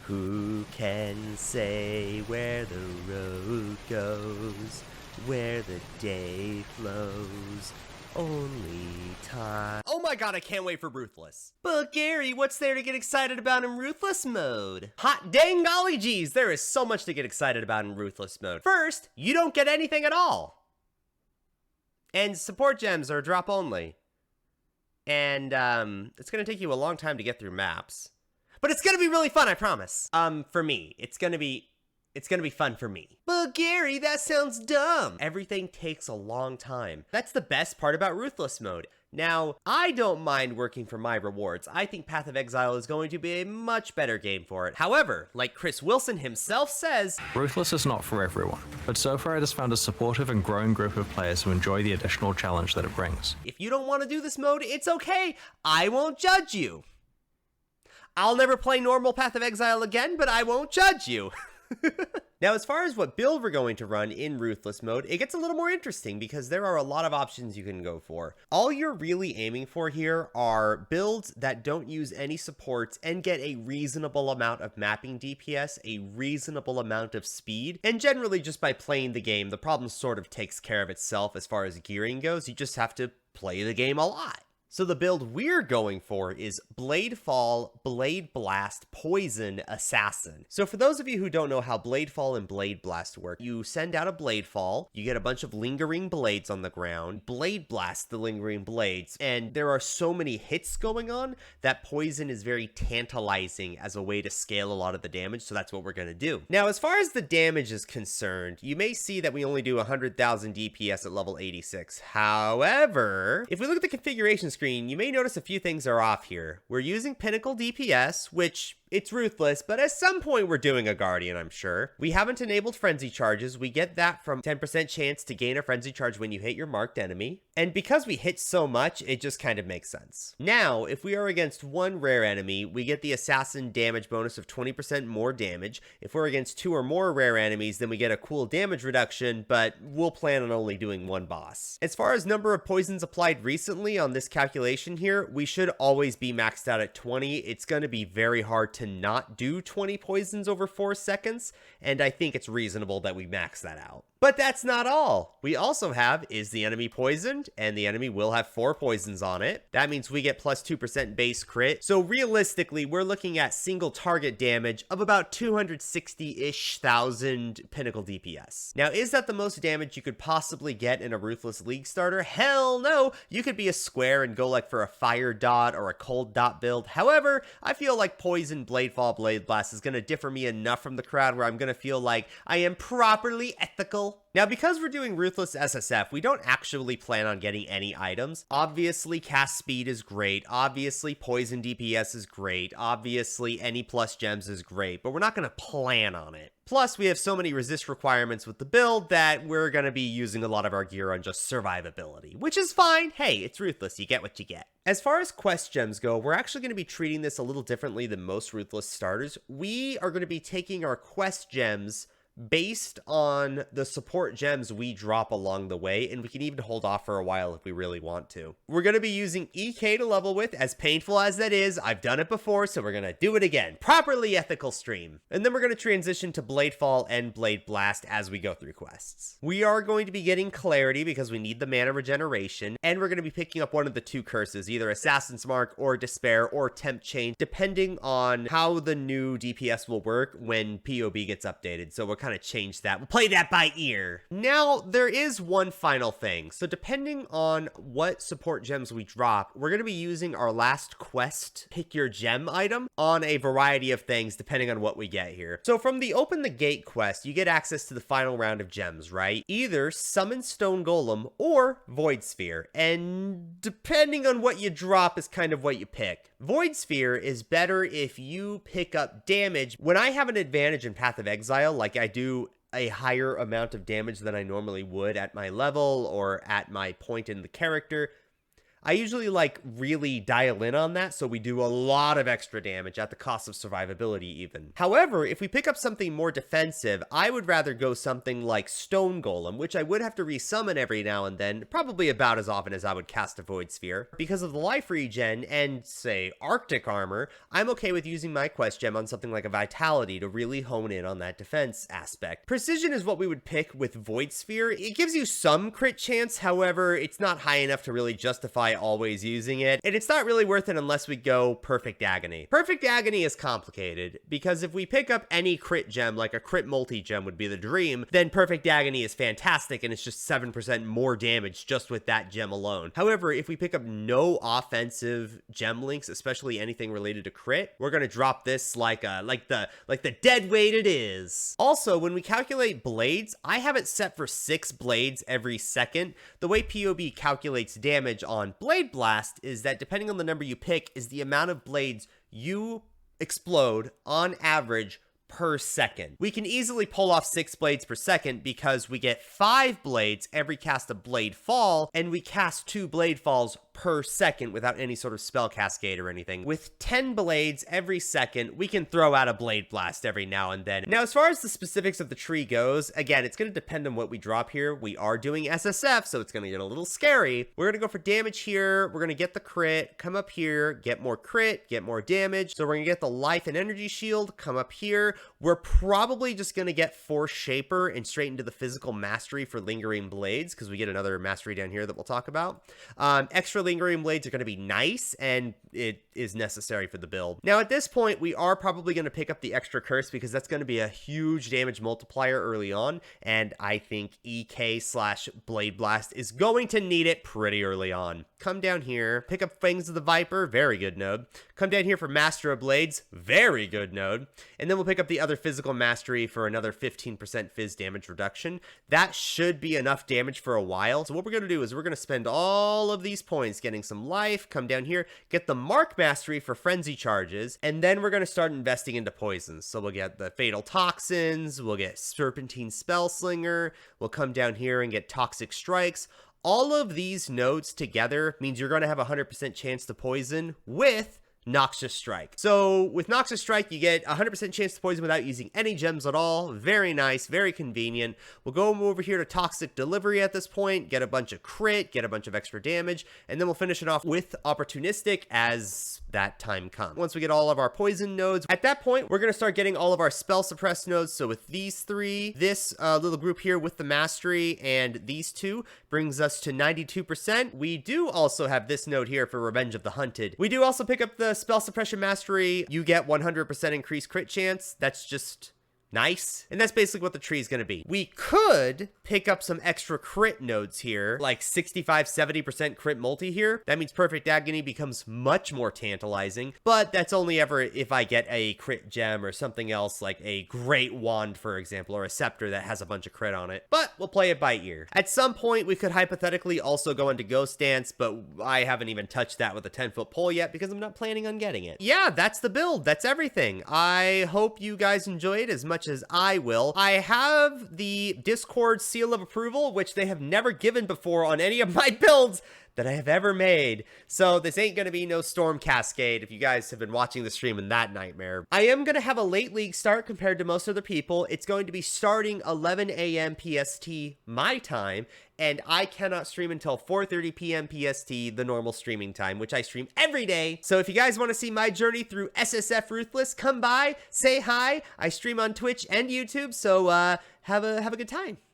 Who can say where the road goes, where the day flows? Only time. Oh my god, I can't wait for Ruthless. But Gary, what's there to get excited about in Ruthless mode? Hot dang golly geez, there is so much to get excited about in Ruthless mode. First, you don't get anything at all. And support gems are drop only. And it's gonna take you a long time to get through maps. But it's gonna be really fun, I promise. For me, it's gonna be fun for me. But Gary, that sounds dumb. Everything takes a long time. That's the best part about Ruthless mode. Now, I don't mind working for my rewards. I think Path of Exile is going to be a much better game for it. However, like Chris Wilson himself says, Ruthless is not for everyone, but so far it has found a supportive and growing group of players who enjoy the additional challenge that it brings. If you don't want to do this mode, it's okay. I won't judge you. I'll never play normal Path of Exile again, but I won't judge you. Now, as far as what build we're going to run in Ruthless mode, it gets a little more interesting because there are a lot of options you can go for. All you're really aiming for here are builds that don't use any supports and get a reasonable amount of mapping DPS, a reasonable amount of speed, and generally just by playing the game, the problem sort of takes care of itself as far as gearing goes. You just have to play the game a lot. So the build we're going for is Bladefall, Bladeblast, Poison, Assassin. So for those of you who don't know how Bladefall and Bladeblast work, you send out a Bladefall, you get a bunch of lingering blades on the ground, Bladeblast the lingering blades, and there are so many hits going on that Poison is very tantalizing as a way to scale a lot of the damage, so that's what we're going to do. Now, as far as the damage is concerned, you may see that we only do 100,000 DPS at level 86. However, if we look at the configuration screen, you may notice a few things are off here. We're using Pinnacle DPS, which it's Ruthless, but at some point we're doing a Guardian, I'm sure. We haven't enabled Frenzy Charges. We get that from 10% chance to gain a Frenzy Charge when you hit your marked enemy. And because we hit so much, it just kind of makes sense. Now, if we are against one rare enemy, we get the Assassin damage bonus of 20% more damage. If we're against 2 or more rare enemies, then we get a cool damage reduction, but we'll plan on only doing one boss. As far as number of poisons applied recently on this calculation here, we should always be maxed out at 20. It's going to be very hard to not do 20 poisons over 4 seconds, and I think it's reasonable that we max that out. But that's not all. We also have, is the enemy poisoned? And the enemy will have 4 poisons on it. That means we get plus 2% base crit. So realistically, we're looking at single target damage of about 260-ish thousand Pinnacle DPS. Now, is that the most damage you could possibly get in a Ruthless League starter? Hell no! You could be a square and go like for a fire dot or a cold dot build. However, I feel like Poison, Bladefall, Bladeblast is going to differ me enough from the crowd where I'm going to feel like I am properly ethical. Now, because we're doing Ruthless SSF, we don't actually plan on getting any items. Obviously, cast speed is great. Obviously, poison DPS is great. Obviously, any plus gems is great, but we're not going to plan on it. Plus, we have so many resist requirements with the build that we're going to be using a lot of our gear on just survivability, which is fine. Hey, it's Ruthless. You get what you get. As far as quest gems go, we're actually going to be treating this a little differently than most Ruthless starters. We are going to be taking our quest gems based on the support gems we drop along the way, and we can even hold off for a while if we really want to. We're going to be using EK to level with, as painful as that is. I've done it before, so we're going to do it again. Properly ethical stream. And then we're going to transition to Bladefall and Bladeblast as we go through quests. We are going to be getting Clarity because we need the mana regeneration, and we're going to be picking up one of the 2 curses, either Assassin's Mark or Despair or Temp Chain, depending on how the new DPS will work when POB gets updated. So we're kind of change that. We'll play that by ear. Now, there is one final thing. So depending on what support gems we drop, we're going to be using our last quest, pick your gem item, on a variety of things depending on what we get here. So from the Open the Gate quest, you get access to the final round of gems, right? Either Summon Stone Golem or Void Sphere. And depending on what you drop is kind of what you pick. Void Sphere is better if you pick up damage. When I have an advantage in Path of Exile, like I do a higher amount of damage than I normally would at my level or at my point in the character, I usually like really dial in on that, so we do a lot of extra damage at the cost of survivability even. However, if we pick up something more defensive, I would rather go something like Stone Golem, which I would have to resummon every now and then, probably about as often as I would cast a Void Sphere. Because of the life regen and, say, Arctic armor, I'm okay with using my quest gem on something like a Vitality to really hone in on that defense aspect. Precision is what we would pick with Void Sphere. It gives you some crit chance, however, it's not high enough to really justify always using it, and it's not really worth it unless we go Perfect Agony. Perfect Agony is complicated, because if we pick up any crit gem, like a crit multi-gem would be the dream, then Perfect Agony is fantastic, and it's just 7% more damage just with that gem alone. However, if we pick up no offensive gem links, especially anything related to crit, we're gonna drop this like the dead weight it is. Also, when we calculate blades, I have it set for 6 blades every second. The way POB calculates damage on Bladeblast is that depending on the number you pick is the amount of blades you explode on average per second. We can easily pull off 6 blades per second because we get 5 blades every cast of Blade Fall, and we cast 2 Blade Falls per second without any sort of spell cascade or anything. With 10 blades every second, we can throw out a Bladeblast every now and then. Now, as far as the specifics of the tree goes, again, it's going to depend on what we drop here. We are doing SSF, so it's going to get a little scary. We're going to go for damage here. We're going to get the crit, come up here, get more crit, get more damage. So we're going to get the life and energy shield, come up here. We're probably just going to get Force Shaper and straight into the physical mastery for Lingering Blades, because we get another mastery down here that we'll talk about. Extra Lingering Blades are going to be nice, and it is necessary for the build. Now, at this point, we are probably going to pick up the extra curse, because that's going to be a huge damage multiplier early on, and I think EK/Bladeblast is going to need it pretty early on. Come down here, pick up Fangs of the Viper, very good node. Come down here for Master of Blades, very good node. And then we'll pick up the other physical mastery for another 15% phys damage reduction. That should be enough damage for a while. So what we're going to do is we're going to spend all of these points getting some life, come down here, get the Mark mastery for frenzy charges, and then we're going to start investing into poisons. So we'll get the Fatal Toxins, we'll get Serpentine Spellslinger, we'll come down here and get Toxic Strikes. All of these nodes together means you're going to have a 100% chance to poison with Noxious Strike. So with Noxious Strike, you get 100% chance to poison without using any gems at all. Very nice, very convenient. We'll go over here to Toxic Delivery at this point, get a bunch of crit, get a bunch of extra damage, and then we'll finish it off with Opportunistic as that time comes. Once we get all of our poison nodes, at that point, we're going to start getting all of our spell suppressed nodes. So with these 3, this little group here with the mastery, and these 2 brings us to 92%. We do also have this node here for Revenge of the Hunted. We do also pick up the spell suppression mastery. You get 100% increased crit chance. That's just nice. And that's basically what the tree is going to be. We could pick up some extra crit nodes here, like 65-70% crit multi here. That means Perfect Agony becomes much more tantalizing, but that's only ever if I get a crit gem or something else like a Great Wand, for example, or a Scepter that has a bunch of crit on it. But we'll play it by ear. At some point, we could hypothetically also go into Ghost Dance, but I haven't even touched that with a 10-foot pole yet because I'm not planning on getting it. Yeah, that's the build. That's everything. I hope you guys enjoyed as much as I will. I have the Discord seal of approval, which they have never given before on any of my builds that I have ever made. So this ain't gonna be no Storm Cascade if you guys have been watching the stream in that nightmare. I am gonna have a late league start compared to most other people. It's going to be starting 11 a.m. PST my time, and I cannot stream until 4:30 p.m. PST, the normal streaming time, which I stream every day. So if you guys want to see my journey through SSF Ruthless, come by, say hi. I stream on Twitch and YouTube, so have a good time.